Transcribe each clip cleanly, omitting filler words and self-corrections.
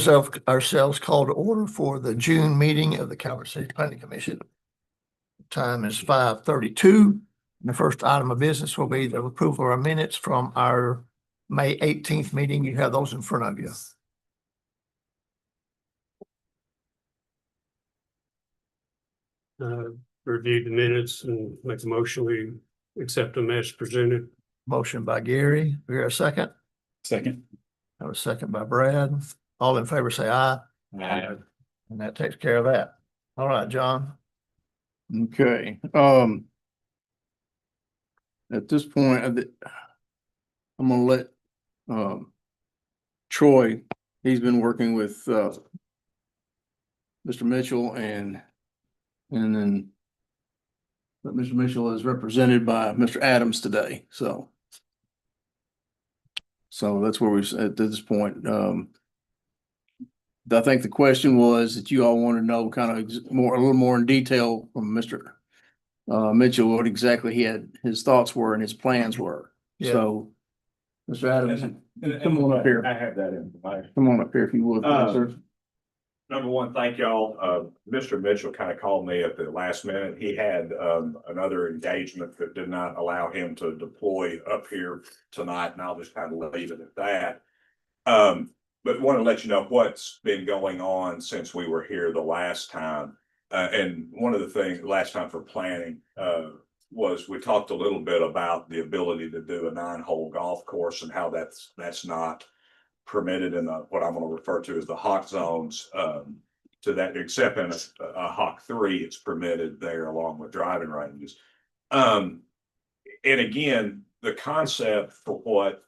ourselves called to order for the June meeting of the Calvert City Planning Commission. Time is 5:32. The first item of business will be the approval of our minutes from our May 18th meeting. You have those in front of you. Reviewed the minutes and make a motion, we accept them as presented. Motion by Gary. We hear a second. Second. Have a second by Brad. All in favor, say aye. Aye. And that takes care of that. All right, John. Okay, at this point, I'm gonna let, Troy, he's been working with, Mr. Mitchell and then but Mr. Mitchell is represented by Mr. Adams today, so that's where we're at this point. I think the question was that you all want to know kind of a little more in detail from Mr. Mitchell, what exactly his thoughts were and his plans were. Yeah. So, Mr. Adams, come on up here. I have that information. Come on up here if you would, sir. Number one, thank y'all. Mr. Mitchell kind of called me at the last minute. He had another engagement that did not allow him to deploy up here tonight, and I'll just kind of leave it at that. But want to let you know what's been going on since we were here the last time. And one of the things last time for planning was we talked a little bit about the ability to do a 9-hole golf course and how that's not permitted in what I'm going to refer to as the hawk zones, to that, except in a hawk 3, it's permitted there along with driving ranges. And again, the concept for what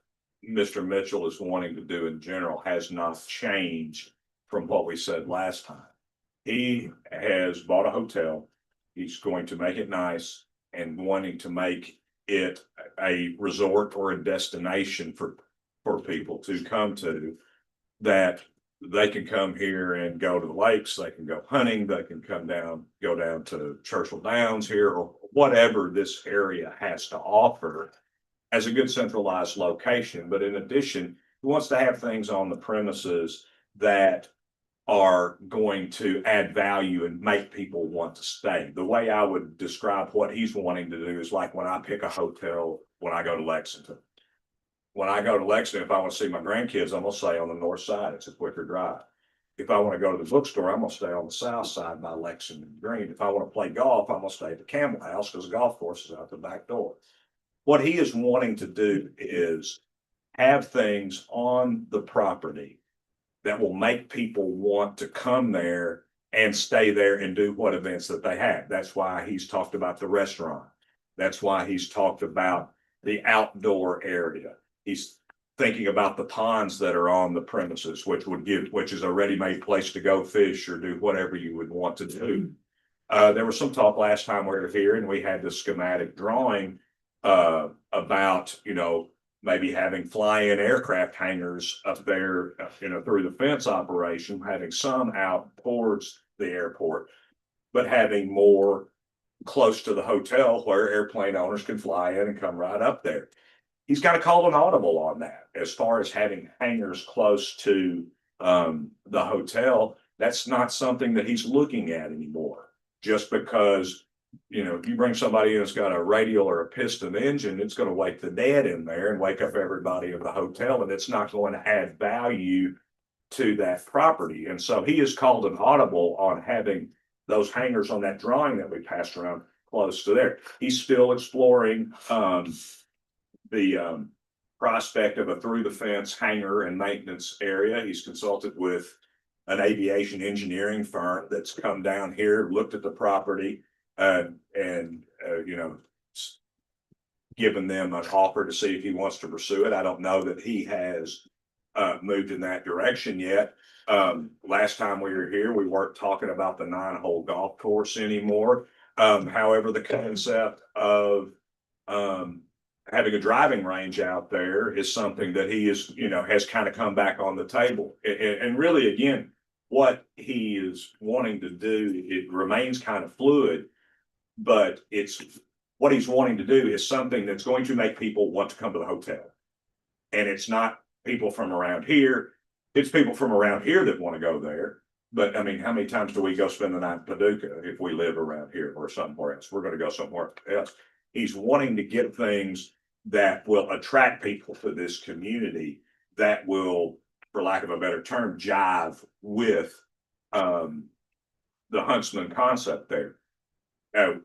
Mr. Mitchell is wanting to do in general has not changed from what we said last time. He has bought a hotel. He's going to make it nice and wanting to make it a resort or a destination for people to come to, that they can come here and go to the lakes, they can go hunting, they can go down to Churchill Downs here, or whatever this area has to offer as a good centralized location. But in addition, he wants to have things on the premises that are going to add value and make people want to stay. The way I would describe what he's wanting to do is like when I pick a hotel, when I go to Lexington. When I go to Lexington, if I want to see my grandkids, I'm going to stay on the north side. It's a quicker drive. If I want to go to the bookstore, I'm going to stay on the south side by Lexington Green. If I want to play golf, I'm going to stay at the Campbell House because the golf course is out the back door. What he is wanting to do is have things on the property that will make people want to come there and stay there and do what events that they have. That's why he's talked about the restaurant. That's why he's talked about the outdoor area. He's thinking about the ponds that are on the premises, which is a ready-made place to go fish or do whatever you would want to do. There was some talk last time we were here and we had the schematic drawing about, maybe having fly-in aircraft hangars up there, through the fence operation, having some out towards the airport, but having more close to the hotel where airplane owners can fly in and come right up there. He's got to call an audible on that as far as having hangars close to the hotel. That's not something that he's looking at anymore, just because if you bring somebody in that's got a radial or a piston engine, it's going to wake the dead in there and wake up everybody in the hotel, and it's not going to add value to that property. And so he has called an audible on having those hangars on that drawing that we passed around close to there. He's still exploring the prospect of a through the fence hangar and maintenance area. He's consulted with an aviation engineering firm that's come down here, looked at the property, and given them an offer to see if he wants to pursue it. I don't know that he has moved in that direction yet. Last time we were here, we weren't talking about the 9-hole golf course anymore. However, the concept of having a driving range out there is something that he is, has kind of come back on the table. And really, again, what he is wanting to do, it remains kind of fluid, but it's what he's wanting to do is something that's going to make people want to come to the hotel. And it's not people from around here. it's people from around here that want to go there. But I mean, how many times do we go spend the night in Paducah if we live around here or somewhere else? We're gonna go somewhere else. He's wanting to get things that will attract people to this community that will, for lack of a better term, jive with the Huntsman concept there.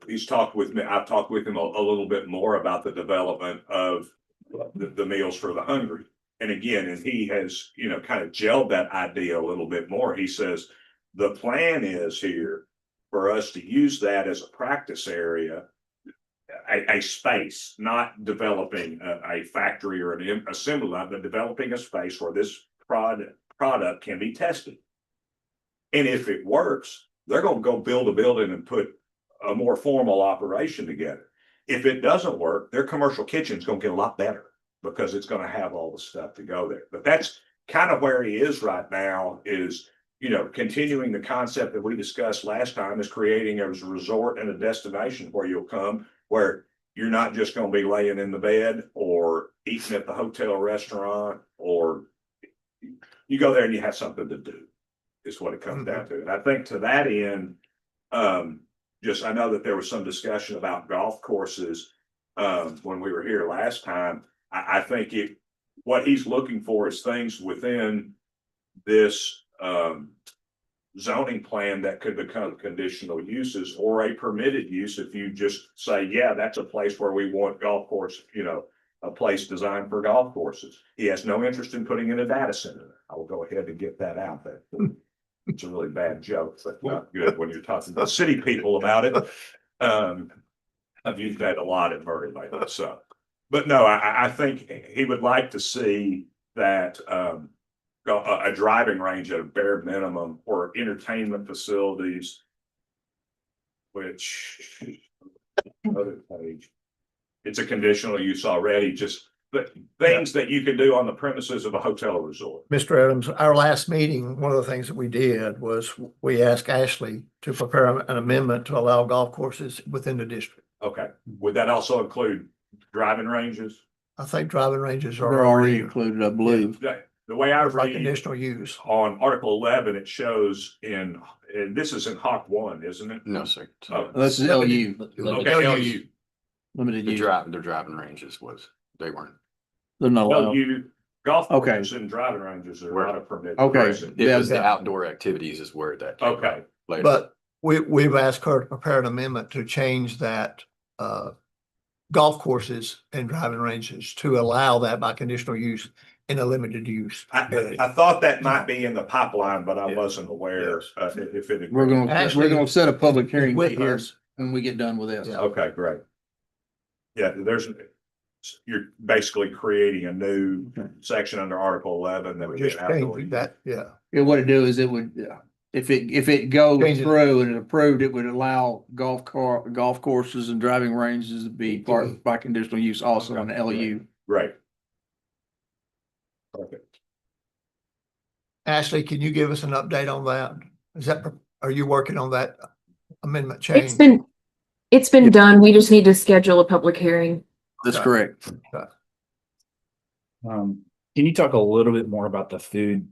He's talked with me, I've talked with him a little bit more about the development of the meals for the hungry. And again, and he has, you know, kind of gelled that idea a little bit more. He says, the plan is here for us to use that as a practice area, a space, not developing a factory or an assembly line, but developing a space where this product can be tested. And if it works, they're going to go build a building and put a more formal operation together. If it doesn't work, their commercial kitchen is going to get a lot better because it's going to have all the stuff to go there. But that's kind of where he is right now, is, you know, continuing the concept that we discussed last time, is creating a resort and a destination where you'll come, where you're not just going to be laying in the bed or eating at the hotel restaurant, or you go there and you have something to do, is what it comes down to. And I think to that end, I know that there was some discussion about golf courses when we were here last time. I think what he's looking for is things within this zoning plan that could become conditional uses or a permitted use. If you just say, yeah, that's a place where we want golf course, you know, a place designed for golf courses. He has no interest in putting in a data center. I will go ahead and get that out there. It's a really bad joke, but not good when you're talking to city people about it. I've used that a lot in Murray lately, so. But no, I think he would like to see that a driving range at a bare minimum, or entertainment facilities, which other page. It's a conditional use already, just the things that you can do on the premises of a hotel or resort. Mr. Adams, our last meeting, one of the things that we did was we asked Ashley to prepare an amendment to allow golf courses within the district. Okay, would that also include driving ranges? I think driving ranges are They're already already included, I believe. The way I by read conditional use. on Article 11, it shows and this is in Hawk 1, isn't it? No, sir. Oh, This is LU, okay, LU. limited use. Their driving ranges they weren't. They're not allowed. LU golf Okay. courses and driving ranges are Where- not a permitted. Okay. person. It Yeah, was the yeah. outdoor activities is where that came Okay. from later. But we've asked her to prepare an amendment to change that golf courses and driving ranges to allow that by conditional use in a limited use. I thought that might be in the pipeline, but I Yeah. wasn't aware Yes. if it. We're gonna Actually, set a public hearing with here us. when we get done with this. Yeah. Okay, great. Yeah, you're basically creating a new section under Article 11 that would be Just outdoor. changing that, yeah. Yeah, what it do is it would, if it goes Change it. through and it approved, it would allow golf courses and driving ranges to be part by conditional use also in the LU. Right. Perfect. Ashley, can you give us an update on that? Are you working on that amendment change? It's been done. We just need to schedule a public hearing. That's Okay. correct. Can you talk a little bit more about the food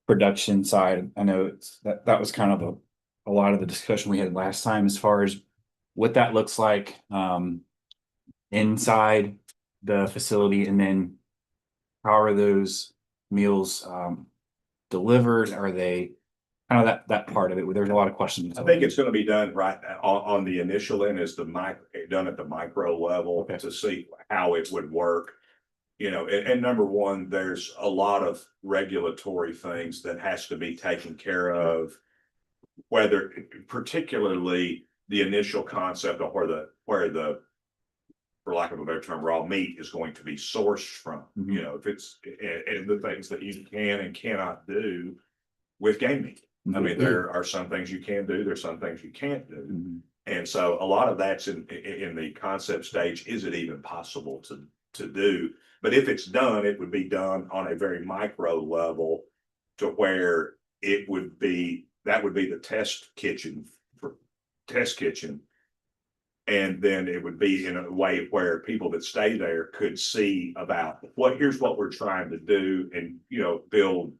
production side? I know that was kind of a lot of the discussion we had last time, as far as what that looks like inside the facility, and then how are those meals delivered? Are they kind of that part of it? There's a lot of questions. I think it's gonna be done right on the initial end, is done at the micro level. Okay. To see how it would work. You know, and number one, there's a lot of regulatory things that has to be taken care of. Whether particularly the initial concept of where the, for lack of a better term, raw meat is going to be sourced from, Mhm. you know, if it's, and the things that you can and cannot do with game meat. I mean, there are some things you can do, there's some things you can't do. Mhm. And so a lot of that's in the concept stage. Is it even possible to do? But if it's done, it would be done on a very micro level, to where that would be the test kitchen. And then it would be in a way where people that stay there could see about here's what we're trying to do, and, you know, build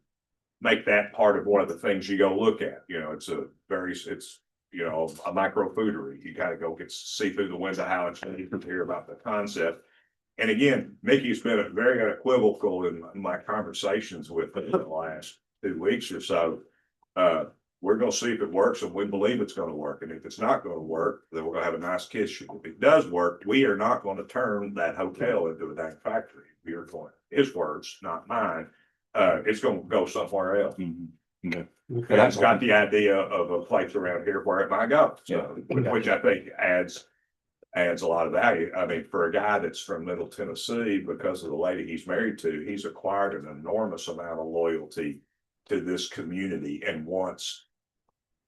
make that part of one of the things you go look at. You know, it's you know, a micro foodery. You kind of go see through the window how it's made to hear about the concept. And again, Mickey's been very unequivocal in my conversations with him in the last 2 weeks or so. We're gonna see if it works, and we believe it's gonna work. And if it's not gonna work, then we're gonna have a nice kitchen. If it does work, we are not gonna turn that hotel into a dang factory. We are going, his words, not mine. It's gonna go somewhere else. Okay. And it's got the idea of a place around here where it might go, so, which I think adds a lot of value. I mean, for a guy that's from Middle Tennessee, because of the lady he's married to, he's acquired an enormous amount of loyalty to this community and wants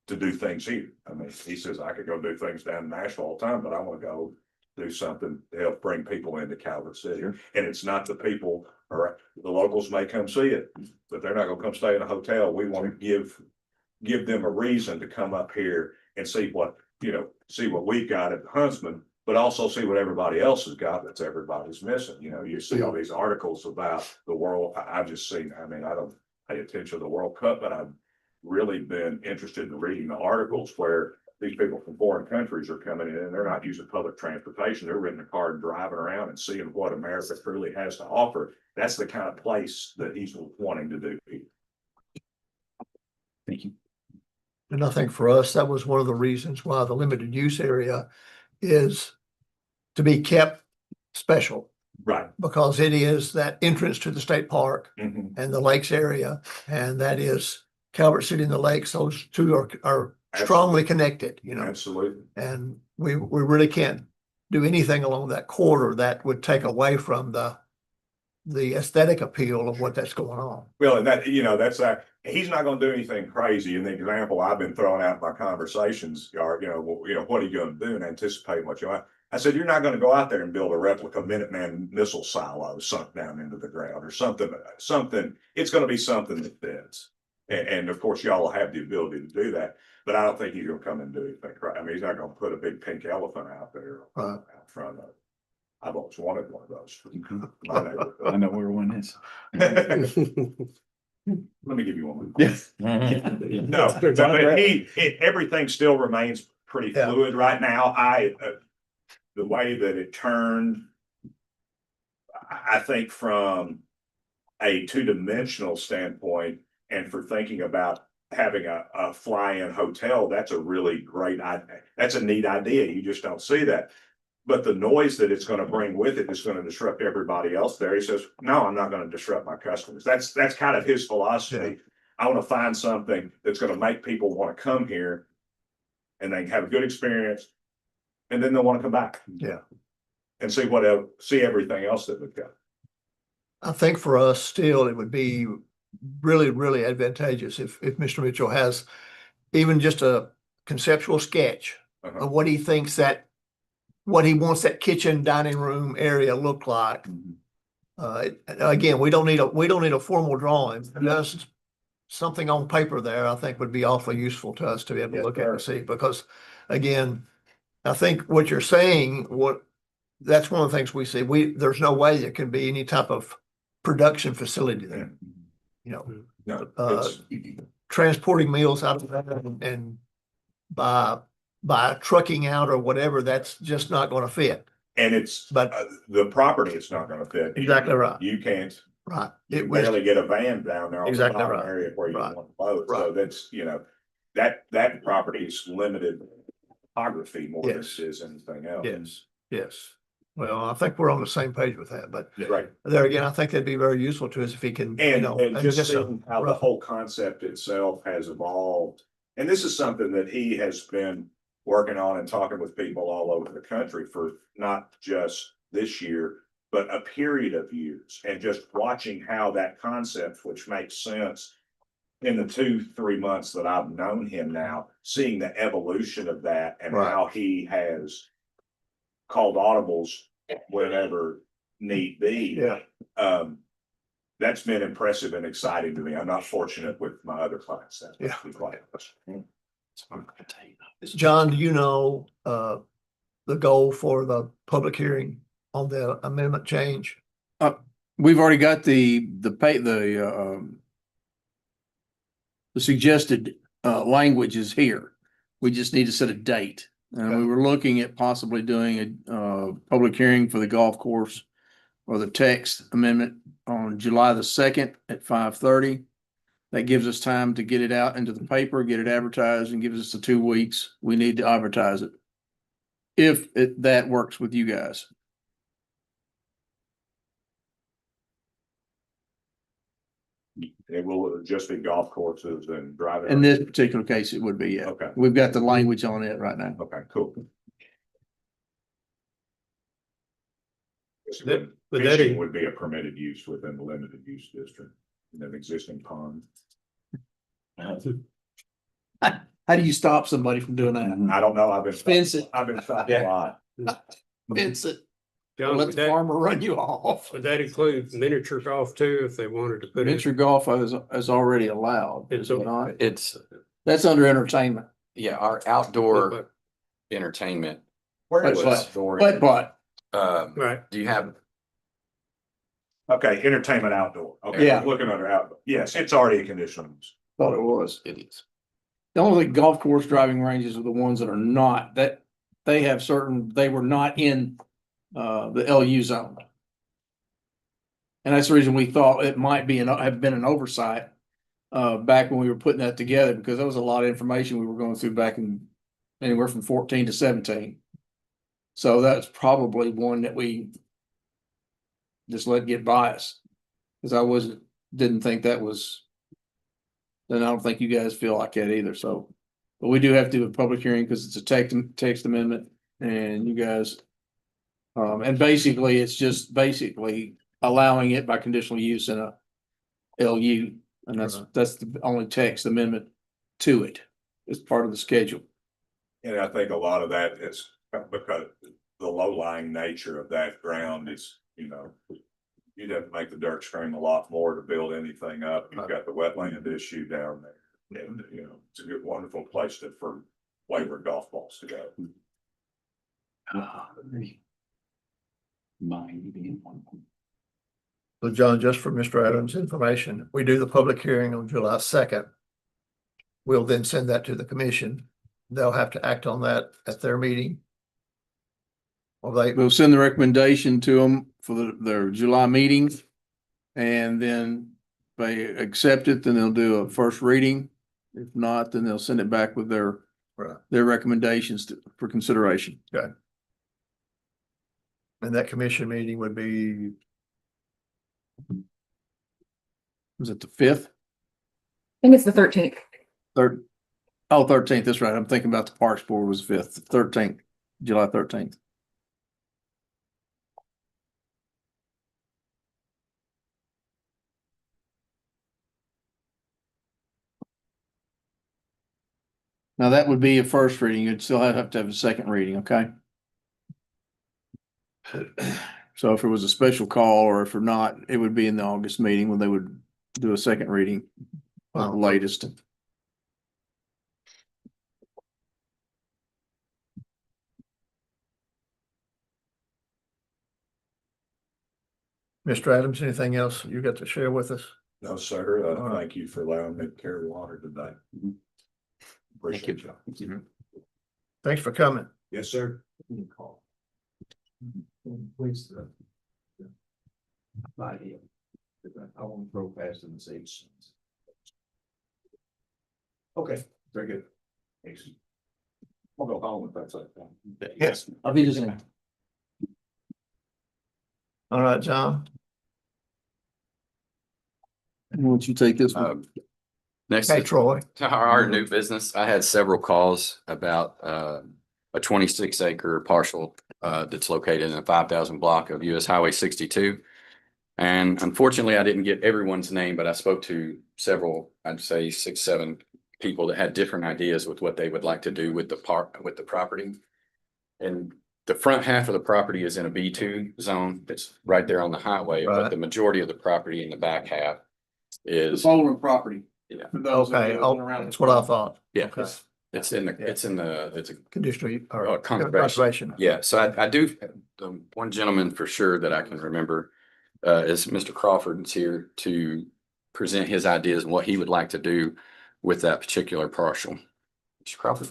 to do things here. I mean, he says, I could go do things down in Nashville all the time, but I want to go do something to help bring people into Calvert City. And it's not the people, or the locals may come see it, but they're not gonna come stay in a hotel. We want to give them a reason to come up here and see what we've got at Huntsman, but also see what everybody else has got that's everybody's missing. You know, you see all these articles about the world. I've just seen, I mean, I don't pay attention to the World Cup, but I've really been interested in reading the articles where these people from foreign countries are coming in and they're not using public transportation. They're renting a car and driving around and seeing what America truly has to offer. That's the kind of place that he's wanting to do. Thank you. And I think for us, that was one of the reasons why the limited use area is to be kept special, Right. because it is that entrance to the state park Mhm. and the lakes area. And that is Calvert City and the lakes. Those two are strongly connected, you know, Absolutely. and we really can't do anything along that corridor that would take away from the aesthetic appeal of what that's going on. Well, and that, that's he's not gonna do anything crazy. And the example I've been throwing out in my conversations are, what are you gonna do and anticipate what I said, you're not gonna go out there and build a replica Minuteman missile silo sunk down into the ground or something. It's gonna be something that fits. And of course, y'all will have the ability to do that, but I don't think he's gonna come and do anything. Right? I mean, he's not gonna put a big pink elephant out there out front of. I've always wanted one of those. I know where one is. Let me give you one. Yes. No, but everything still remains pretty Yeah. fluid right now. The way that it turned, I think from a two-dimensional standpoint, and for thinking about having a fly-in hotel, that's a really great idea. That's a neat idea. You just don't see that. But the noise that it's going to bring with it is going to disrupt everybody else there. He says, no, I'm not going to disrupt my customers. That's kind of his philosophy. I want to find something that's going to make people want to come here and they have a good experience. And then they'll want to come back. Yeah. And see everything else that we've got. I think for us still, it would be really, really advantageous if Mr. Mitchell has even just a conceptual sketch of what he thinks what he wants that kitchen dining room area look like. Again, we don't need a formal drawing, just something on paper there, I think would be awfully useful to us to be able to look at and see, because again, I think what you're saying, that's one of the things we see. There's no way there can be any type of production facility there. You know, No, transporting meals out of that and by trucking out or whatever, that's just not going to fit. and But the property is not going to fit. Exactly right. You can't. right, You it was barely get a van down there on the Exactly bottom right. area where you Right. want to load. So Right. that's, that property is limited topography more than Yes. it is anything else. yes. Well, I think we're on the same page with that, but Right. there again, I think that'd be very useful to us if he can, And just just a seeing how the rough- whole concept itself has evolved. And this is something that he has been working on and talking with people all over the country for not just this year, but a period of years, and just watching how that concept, which makes sense in the 2-3 months that I've known him now, seeing the evolution of that and Right. how he has called audibles whenever need be. Yeah. That's been impressive and exciting to me. I'm not fortunate with my other clients. To Yeah. be quite honest. John, do you know, the goal for the public hearing on the amendment change? We've already got the the suggested language is here. We just need to set a date. And we were looking at possibly doing a public hearing for the golf course or the text amendment on July the 2nd at 5:30. That gives us time to get it out into the paper, get it advertised, and gives us the 2 weeks we need to advertise it. If that works with you guys. It will just be golf courses and driving. In this particular case, it would be, yeah. Okay, We've got the language on it right now. okay, cool. That- but that Fishing is- would be a permitted use within the limited use district, in an existing pond. How do you stop somebody from doing that? I don't know, I've been. Fence it. I've been stopped a lot. Fence it. John, Let would the that, farmer run you off. would that include miniature golf too, if they wanted to put it? Miniature golf is already allowed. It's Is it not? It's, That's under entertainment. yeah, our outdoor entertainment. But, was- but, Right, Do you have, Okay, entertainment outdoor. Okay, Yeah. I'm looking under outdoor. Yes, it's already a conditional use. thought it was. it is. The only golf course driving ranges are the ones that are not, that they have certain, they were not in the LU zone. And that's the reason we thought it might be have been an oversight back when we were putting that together, because there was a lot of information we were going through back in anywhere from 14 to 17. So that's probably one that we just let get by us. Because I didn't think that was, then I don't think you guys feel like that either, so. But we do have to do a public hearing because it's a text amendment and you guys. And basically, it's just basically allowing it by conditional use in a LU. And that's the only text amendment to it. It's part of the schedule. And I think a lot of that is because the low-lying nature of that ground is, you'd have to make the dirt scream a lot more to build anything up. You've got the wetland issue down there. And, it's a good, wonderful place for wayward golf balls to go. Mine being one. So John, just for Mr. Adams' information, we do the public hearing on July 2nd. We'll then send that to the commission. They'll have to act on that at their meeting. Or We'll send the recommendation to them for their July meeting. And then if they accept it, then they'll do a first reading. If not, then they'll send it back with their Right. recommendations for consideration. And that commission meeting would be, Was it the 5th? I think it's the 13th. 13th, that's right. I'm thinking about the Parks Board was 5th, 13th, July 13th. Now that would be a first reading. You'd still have to have a second reading, okay? So if it was a special call or if or not, it would be in the August meeting when they would do a second reading, latest. Mr. Adams, anything else you got to share with us? No, sir. Thank you for allowing me to carry water today. Appreciate you. Thanks for coming. Yes, sir. Please. I won't throw past in the seats. Okay, very good. Thanks. I'll go home if that's okay. Yes. I'll be just. All right, John. Won't you take this one? Next, Hey, Troy. our new business, I had several calls about a 26-acre parcel that's located in a 5,000 block of US Highway 62. And unfortunately, I didn't get everyone's name, but I spoke to several, I'd say 6, 7 people that had different ideas with what they would like to do with the property. And the front half of the property is in a B2 zone. It's right there on the highway, Right. but the majority of the property in the back half The is, Bowling property. Yeah. For those that Okay, have oh, been around. that's what I thought. yeah, Okay. it's a Conditional or Oh, conservation. Yeah, so I do, the one gentleman for sure that I can remember is Mr. Crawford is here to present his ideas and what he would like to do with that particular parcel. Mr. Crawford?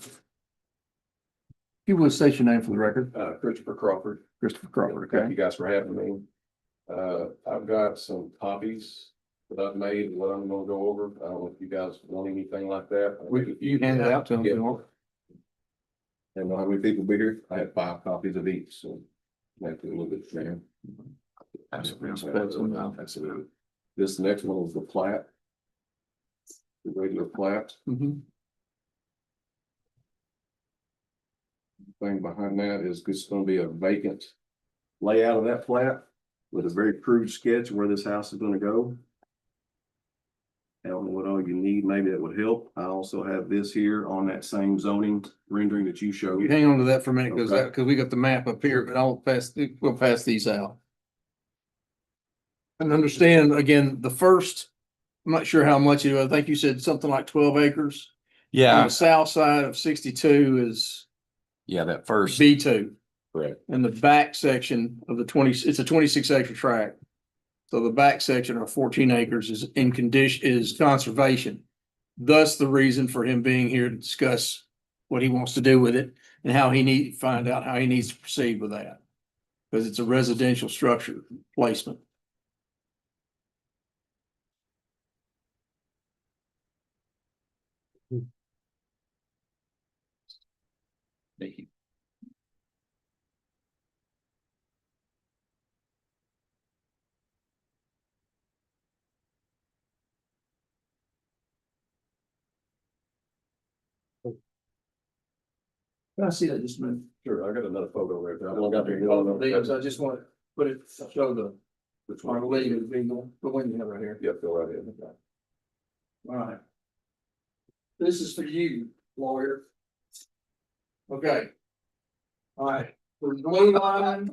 You will state your name for the record. Christopher Crawford. Christopher Crawford, Thank okay? you guys for having me. I've got some copies that I've made, and what I'm gonna go over. I don't know if you guys want anything like that. You hand it out to them. if you want. And how many people be here? I have 5 copies of each, so. Make it a little bit fair. Absolutely. This next one is the plat. The regular plat. Mhm. Thing behind that is it's gonna be a vacant layout of that plat with a very crude sketch of where this house is gonna go. I don't know what all you need, maybe that would help. I also have this here on that same zoning rendering that you You showed. hang on to that for a minute, Okay. because we got the map up here, but we'll pass these out. And understand, again, the first, I'm not sure how much I think you said something like 12 acres. On Yeah, the south side of 62 is yeah, that first, B2. correct. And the back section of the 20, it's a 26 acre tract. So the back section of 14 acres is in condition, is conservation. Thus the reason for him being here to discuss what he wants to do with it and find out how he needs to proceed with that. Because it's a residential structure placement. Thank you. Can I see that just a minute? Sure, I got another photo right there. I've only got I just want to put it, show the, Which our one? legal, the one you have right here. Yep, go right ahead. All right. This is for you, lawyer. Okay. All right, for the blue line.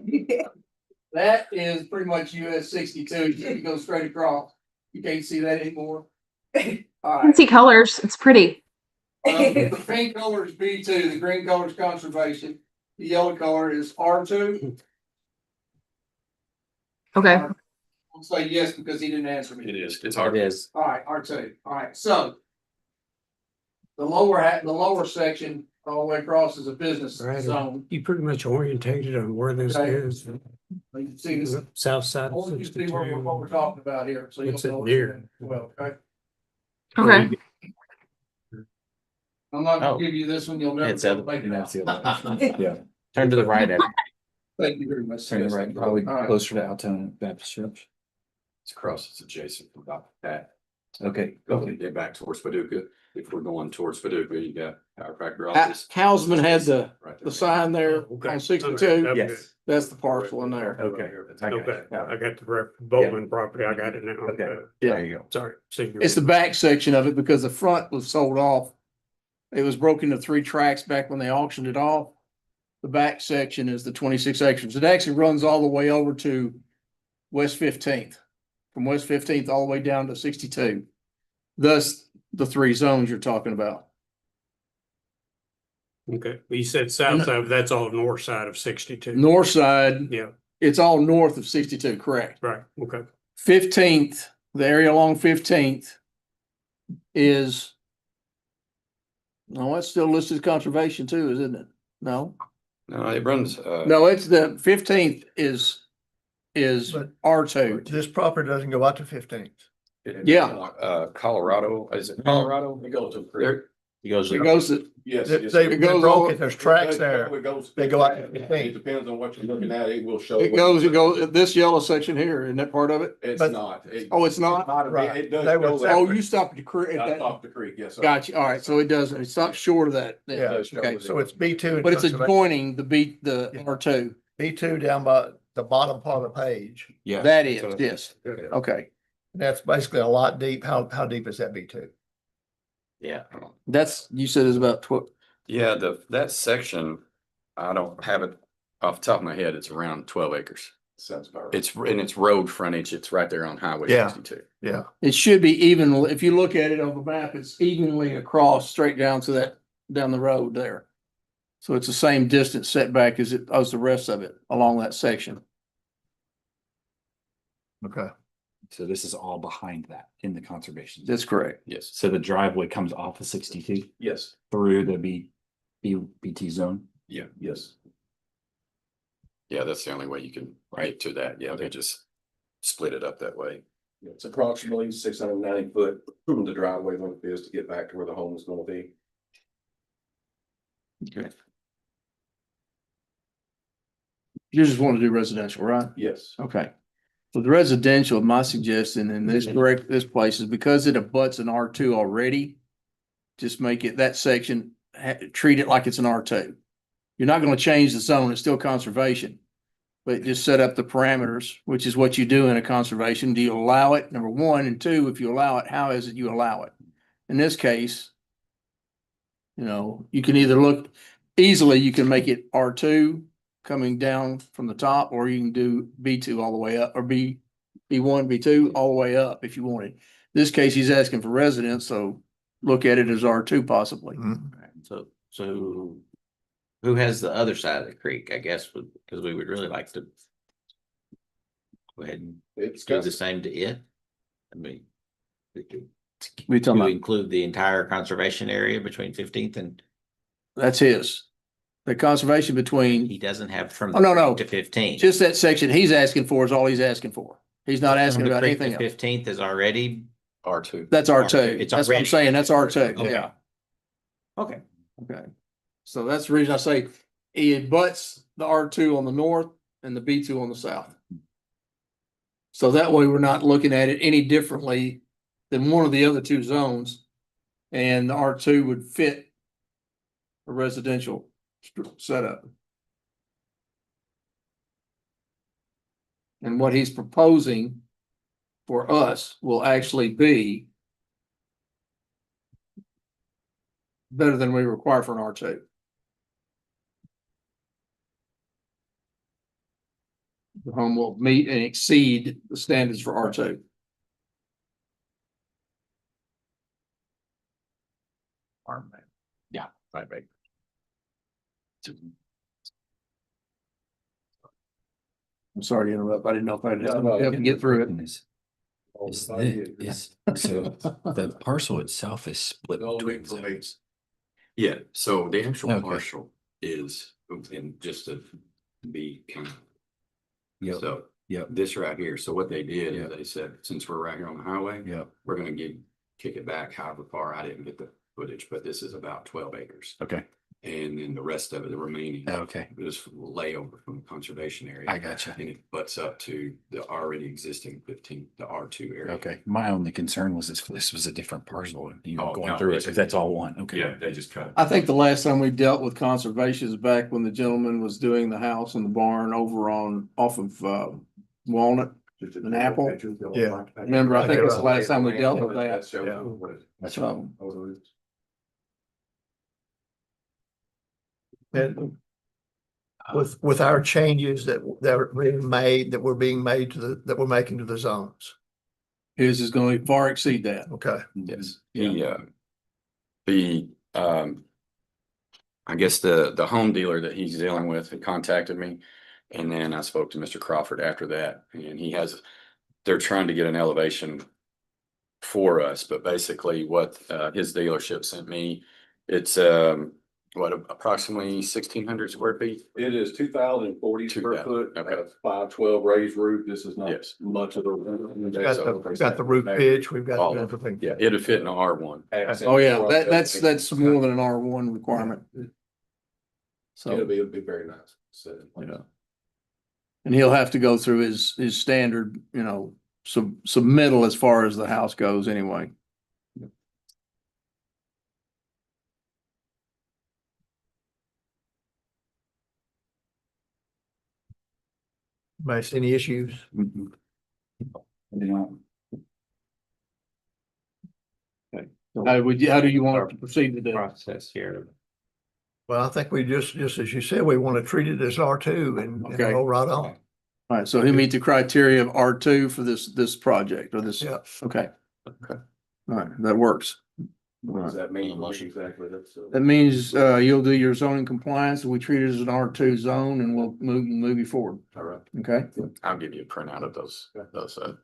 That is pretty much US 62, you go straight across, you can't see that anymore. All I can right, see colors. It's pretty. the pink color is B2, the green color is conservation, the yellow color is R2. Okay. I'll say yes because he didn't answer me. It is, it's hard. It is. All right, R2, all right, so. The lower section all the way across is a business Right. zone. You pretty much orientated on where this Okay. is. You can see this, South side I of want you to see what we're 62. talking about here, so you'll What's it know. near? Well, okay, Okay. I'm not Oh. gonna give you this one, you'll never. It's other- make it that's the out. other Yeah. Turn to the right, Evan. Thank you very much. Turn to the right, probably All right. closer to Altoona Baptist Church. It's across, it's adjacent from Dr. Pat. Okay. Go get back towards Paducah. If we're going towards Paducah, you got chiropractor office. Hausman had the right there. sign there Okay. on Okay. 62, Okay. Yes. that's the parcel in there. Okay. Okay, I got the Bowman property. I got it now. Okay. Yeah. There you go. Sorry. It's the back section of it because the front was sold off. It was broken into 3 tracks back when they auctioned it off. The back section is the 26 acres. It actually runs all the way over to West 15th. From West 15th all the way down to 62. Thus, the 3 zones you're talking about. Okay, you said south side, but that's all north side of 62. North side, Yeah, it's all north of 62, correct? right, okay. 15th, the area along 15th is. No, it's still listed as conservation too, isn't it? No, No, it runs, no, it's the 15th is But- R2. This property doesn't go out to 15th. Yeah. Colorado, is it Colorado? It goes to the creek. There, He goes. It goes to, Yes. They, yes, they it It goes broke all- it, there's tracks there. It goes. They go out to It 15th. depends on what you're looking at. It will show. it goes, this yellow section here, isn't that part of it? It's but- not. Oh, it's not? Right. It does They were go separate. Oh, there. you stopped at the creek. That's off the creek, yes. sir. Gotcha. All right. So it doesn't, it's not short of that. then. Yeah, does show Okay. it. So it's B2. and But it's conservation. adjoining the Yeah. R2. B2 down by the bottom part of the page. yeah. That is, yes. Okay. That's basically a lot deep. How deep is that B2? Yeah. That's, you said is about 12. Yeah, that section, I don't have it off the top of my head, it's around 12 acres. Sounds about right. It's road frontage, it's right there on Highway Yeah. 62. Yeah. It should be even, if you look at it on the map, it's evenly across straight down to that, down the road there. So it's the same distance setback as the rest of it along that section. Okay. So this is all behind that in the conservation. That's correct. Yes. So the driveway comes off of 62 Yes, through the BT zone. yes. Yeah, that's the only way you can get to that. Yeah, they just split it up that way. It's approximately 690 foot from the driveway length is to get back to where the home is gonna be. Okay. You just want to do residential, right? Yes. Okay. So the residential, my suggestion in this this place is because it abuts an R2 already. Just make it that section, treat it like it's an R2. You're not going to change the zone. It's still conservation. But just set up the parameters, which is what you do in a conservation. Do you allow it? Number one, and two, if you allow it, how is it you allow it? In this case, you can either look easily, you can make it R2 coming down from the top, or you can do B2 all the way up, or B1, B2 all the way up if you wanted. This case, he's asking for residents, so look at it as R2 possibly. Mhm. So who has the other side of the creek, I guess, because we would really like to go ahead and It's do got, the same to it. I mean, We do talking we about, include the entire conservation area between 15th and that's his. The conservation he between, doesn't have from Oh, no, the no. creek to 15th. just that section he's asking for is all he's asking for. He's not asking From the about creek to anything else. 15th is already, R2. That's R2. It's That's what I'm already- saying. That's R2. Okay. Yeah. okay, Okay. So that's the reason I say it butts the R2 on the north and the B2 on the south. So that way we're not looking at it any differently than one of the other two zones. And the R2 would fit a residential setup. And what he's proposing for us will actually be better than we require for an R2. The home will meet and exceed the standards for R2. Yeah, right. I'm sorry to interrupt. I didn't know if I No, no, had to get through it. So the parcel itself is split between zones. Yeah, so the actual Okay. partial is, and just to be kind of. Yep. So Yep. this right here, so what they did Yep. is they said, since we're right here on the highway. Yep. We're gonna kick it back however far. I didn't get the footage, but this is about 12 acres. Okay. And then the rest of it, the remaining. Okay. Is layover from the conservation area. I gotcha. And it butts up to the already existing 15, the R2 area. Okay. My only concern was this was a different parcel and you Oh, were going no, through it it's- because that's all one. Okay. Yeah, they just cut it. I think the last time we dealt with conservation is back when the gentleman was doing the house and the barn over off of Walnut. An apple? Yeah. Remember, I think it's the last time we dealt with that. That's So, And with our changes that we're being made that we're making to the zones. his is going to far exceed that. Okay. Yes, I guess the home dealer that he's dealing with had contacted me. And then I spoke to Mr. Crawford after that, and they're trying to get an elevation for us, but basically what his dealership sent me, it's approximately 1,600 square feet. It is 2,040 square 2,000, foot, okay. 512 raised roof. This is not Yes. much of the. We've got the roof pitch, we've All got of everything. Yeah, it'll fit in a R1. Oh, yeah, that's more than an R1 requirement. So. It'll be very nice. So, Yeah. And he'll have to go through his standard, submittal as far as the house goes anyway. Max, any issues? Mhm. You know, How do you want to proceed with that? process here. Well, I think we just as you said, we want to treat it as R2 and Okay. roll right on. All right, so he meet the criteria of R2 for this project or this, Yeah. okay. All right, that works. What does that mean? Exactly, that's. That means, you'll do your zoning compliance, we treat it as an R2 zone and we'll move you forward, All right. okay? I'll give you a printout of those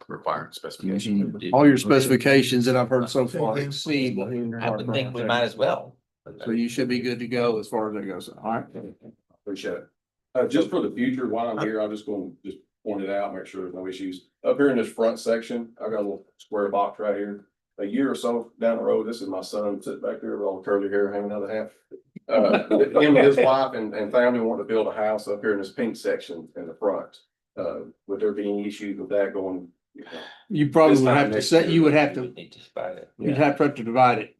required specifications. All your specifications that I've heard so far exceed. what we I would think we might as well. So you should be good to go as far as that goes, all right? Appreciate it. Just for the future, while I'm here, I'm just gonna just point it out, make sure there's no issues. Up here in this front section, I've got a little square box right here. A year or so down the road, this is my son sitting back there with all the curly hair hanging out of the half. Him and his wife and family want to build a house up here in this pink section in the front. Would there be any issues with that going? You probably This would time have to next set, year, you would have to, Need to divide it. you'd have to divide it.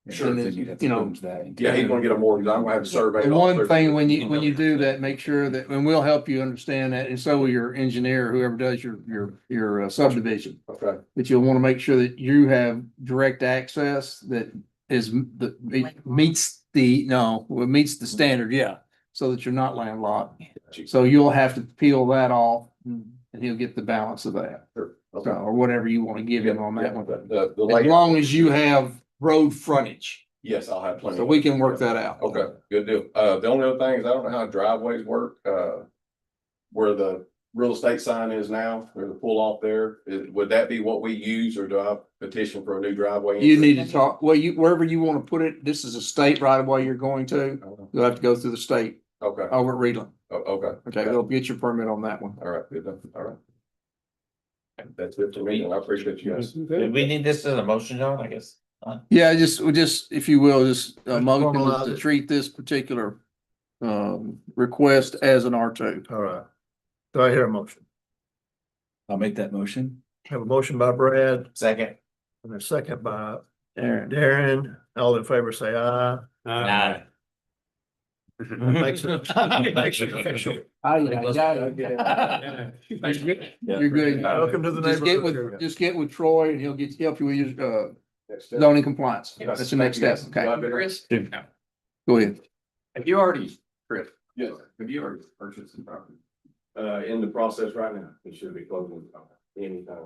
Sure. And then, you know, Yeah, he's gonna get a mortgage. I'm gonna have to survey. the it all one through. thing, when you do that, make sure that, and we'll help you understand that, and so will your engineer, whoever does your subdivision. Okay, But you'll want to make sure that you have direct access that is, that meets meets the standard, yeah. So that you're not landlocked. So you'll have to peel that off and he'll get the balance of that. sure. So, Okay. or whatever you want to give him on that one. The As layout, long as you have road frontage, yes, I'll have plenty. so we can work that out. Okay, good deal. The only other thing is I don't know how driveways work, where the real estate sign is now, there's a pull off there. Would that be what we use or do I petition for a new driveway? You need to talk, well, wherever you want to put it, this is a state right of way you're going to, you'll have to go through the state Okay, over at Reedland. okay. Okay, they'll get your permit on that one. All right, good, enough. All right. That's it for me, and I appreciate you guys. Do we need this as a motion, John, I guess? Yeah, just, if you will, just motion formalize to it. treat this particular request as an R2. All right. Do I hear a motion? I'll make that motion. Have a motion by Brad Second. and a second by Aaron. Darren. All in favor, say aye. Aye. Makes it official. You're good. Welcome to the Just get neighborhood. with, just get with Troy and he'll help you with your Next step. zoning compliance. That's the next step, okay? Chris, Go ahead. have you already, Chris, Yes, have you already purchased the property? in the process right now, it should be closing anytime.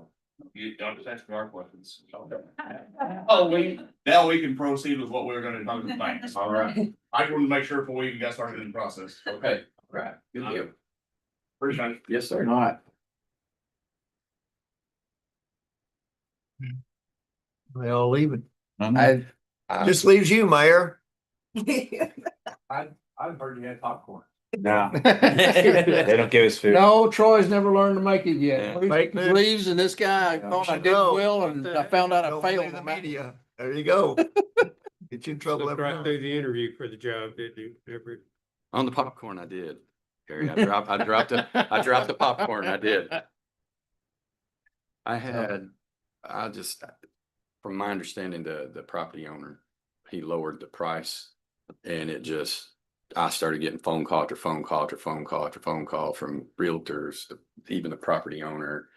You don't just ask our questions. Oh, now we can proceed with what we were gonna talk to the banks. All right. I just wanted to make sure before we even got started in the process. Okay, all right, good deal. Appreciate it. Yes, sir. All right. They all leaving. I, Just leaves you, Mayor. I've heard you had popcorn. No, they don't give us food. No, Troy's never learned to make it yet. Fake news. Leaves and this guy, I thought I did well and I found out I Don't failed. believe the media. There you go. Get you in trouble. Looked every right time. through the interview for the job, didn't you? Everett? On the popcorn, I did. Gary, I dropped the popcorn, I did. From my understanding, the property owner, he lowered the price and I started getting phone call after phone call after phone call after phone call from realtors, even the property owner,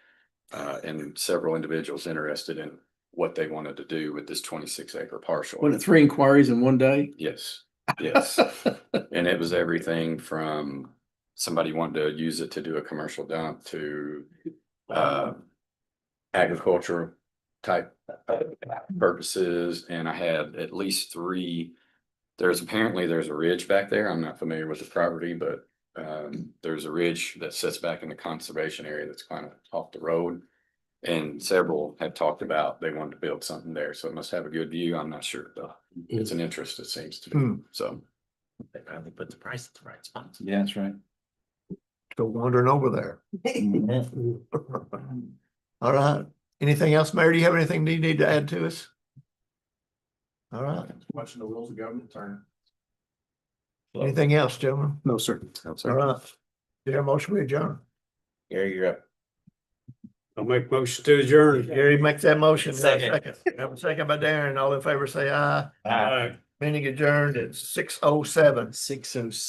and several individuals interested in what they wanted to do with this 26-acre parcel. Wasn't it 3 inquiries in one day? Yes, yes. And it was everything from somebody wanting to use it to do a commercial dump to agricultural type purposes. And I had at least 3. There's a ridge back there. I'm not familiar with the property, but there's a ridge that sits back in the conservation area that's kind of off the road. And several had talked about they wanted to build something there, so it must have a good view. I'm not sure, but it's an interest, it seems to be. So They probably put the price at the right spot. Yeah, that's right. Still wandering over there. All right. Anything else, Mayor? Do you have anything you need to add to us? All right. Watching the rules of government turn. Anything else, gentlemen? No, sir. All right. Do you have a motion we adjourn? Gary, you're up. I'll make motion to adjourn. Gary makes that motion. Second. Have a second by Darren. All in favor, say aye. Aye. Meeting adjourned at 6:07. 6:07.